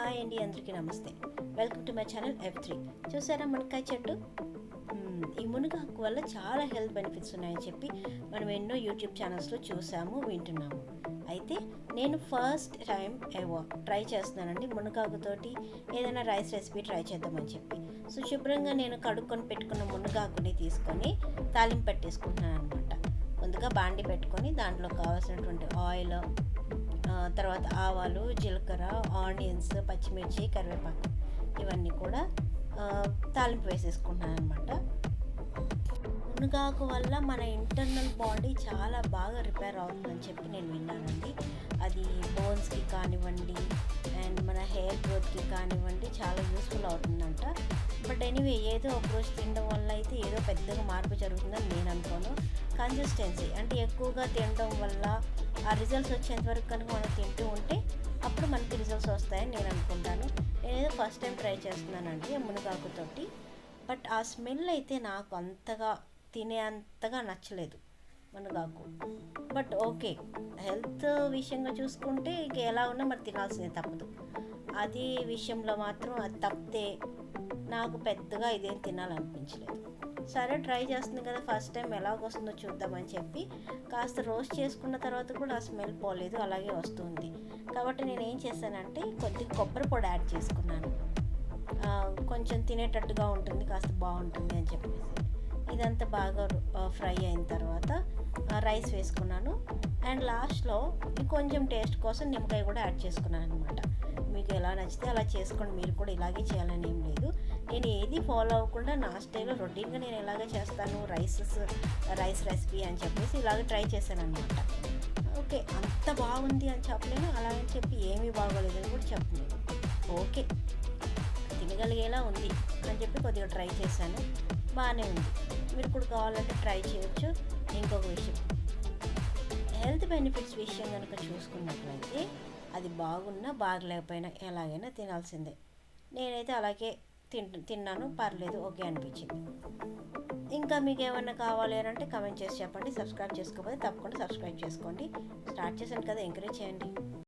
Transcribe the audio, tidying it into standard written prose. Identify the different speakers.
Speaker 1: Hi అండి, అందరికీ నమస్తే. Welcome to my channel F3. చూసారా మునక్కాయ చెట్టు? ఈ మునగాకు వల్ల చాలా హెల్త్ బెనిఫిట్స్ ఉన్నాయని చెప్పి మనం ఎన్నో యూట్యూబ్ ఛానల్స్లో చూసాము, వింటున్నాము. అయితే నేను ఫస్ట్ టైం ట్రై చేస్తున్నానండి మునగాకుతోటి ఏదైనా రైస్ రెసిపీ ట్రై చేద్దామని చెప్పి. సో శుభ్రంగా నేను కడుక్కొని పెట్టుకున్న మునగాకుని తీసుకొని తాలింపు పెట్టేసుకుంటున్నాను అనమాట. ముందుగా బాండి పెట్టుకొని దాంట్లో కావాల్సినటువంటి ఆయిల్, తర్వాత ఆవాలు, జీలకర్ర, ఆనియన్స్, పచ్చిమిర్చి, కరివేపాకు ఇవన్నీ కూడా తాలింపు వేసేసుకుంటున్నాను అనమాట. మునగాకు వల్ల మన ఇంటర్నల్ బాడీ చాలా బాగా రిపేర్ అవుతుందని చెప్పి నేను విన్నానండి. అది బోన్స్కి కానివ్వండి అండ్ మన హెయిర్ గ్రోత్కి కానివ్వండి చాలా యూస్ఫుల్ అవుతుందంట. బట్ ఎనీవే, ఏదో ఒకరోజు తినడం వల్ల అయితే ఏదో పెద్దగా మార్పు జరుగుతుందని నేను అనుకోను. కన్సిస్టెన్సీ అంటే ఎక్కువగా తినడం వల్ల ఆ రిజల్ట్స్ వచ్చేంత వరకు కనుక మనం తింటూ ఉంటే అప్పుడు మనకి రిజల్ట్స్ వస్తాయని నేను అనుకుంటాను. నేనేదో ఫస్ట్ టైం ట్రై చేస్తున్నానండి మునగాకుతోటి. బట్ ఆ స్మెల్ అయితే నాకు అంతగా తినేంతగా నచ్చలేదు మునగాకు. బట్ ఓకే, హెల్త్ విషయంగా చూసుకుంటే ఇక ఎలా ఉన్నా మరి తినాల్సిందే, తప్పదు. అది విషయంలో మాత్రం అది తప్పితే నాకు పెద్దగా ఇదేం తినాలనిపించలేదు. సరే, ట్రై చేస్తుంది కదా, ఫస్ట్ టైం ఎలాగొస్తుందో చూద్దామని చెప్పి కాస్త రోస్ట్ చేసుకున్న తర్వాత కూడా ఆ స్మెల్ పోలేదు, అలాగే వస్తుంది. కాబట్టి నేను ఏం చేశానంటే కొద్దిగా కొబ్బరి పొడి యాడ్ చేసుకున్నాను. కొంచెం తినేటట్టుగా ఉంటుంది, కాస్త బాగుంటుంది అని చెప్పేసి. ఇదంతా బాగా ఫ్రై అయిన తర్వాత రైస్ వేసుకున్నాను. అండ్ లాస్ట్లో కొంచెం టేస్ట్ కోసం నిమ్మకాయ కూడా యాడ్ చేసుకున్నాను అనమాట. మీకు ఎలా నచ్చితే అలా చేసుకోండి, మీరు కూడా ఇలాగే చేయాలని ఏం లేదు. నేను ఏది ఫాలో అవ్వకుండా నా స్టైల్లో రొటీన్గా నేను ఎలాగే చేస్తాను రైస్ రెసిపీ అని చెప్పేసి ఇలాగ ట్రై చేశాను అనమాట. ఓకే, అంత బాగుంది అని చెప్పలేను, అలాగని చెప్పి ఏమీ బాగోలేదని కూడా చెప్పలేదు. ఓకే, తినగలిగేలా ఉంది అని చెప్పి కొద్దిగా ట్రై చేశాను, బాగానే ఉంది. మీరు కూడా కావాలంటే ట్రై చేయొచ్చు. ఇంకొక విషయం, హెల్త్ బెనిఫిట్స్ విషయం కనుక చూసుకున్నట్లయితే అది బాగున్నా బాగలేకపోయినా ఎలాగైనా తినాల్సిందే. నేనైతే అలాగే తిన్నాను, పర్లేదు, ఓకే అనిపించింది. ఇంకా మీకు ఏమన్నా కావాలి అని అంటే కమెంట్ చేసి చెప్పండి. సబ్స్క్రైబ్ చేసుకోకపోతే తప్పకుండా సబ్స్క్రైబ్ చేసుకోండి. స్టార్ట్ చేశాను కదా, ఎంకరేజ్ చేయండి.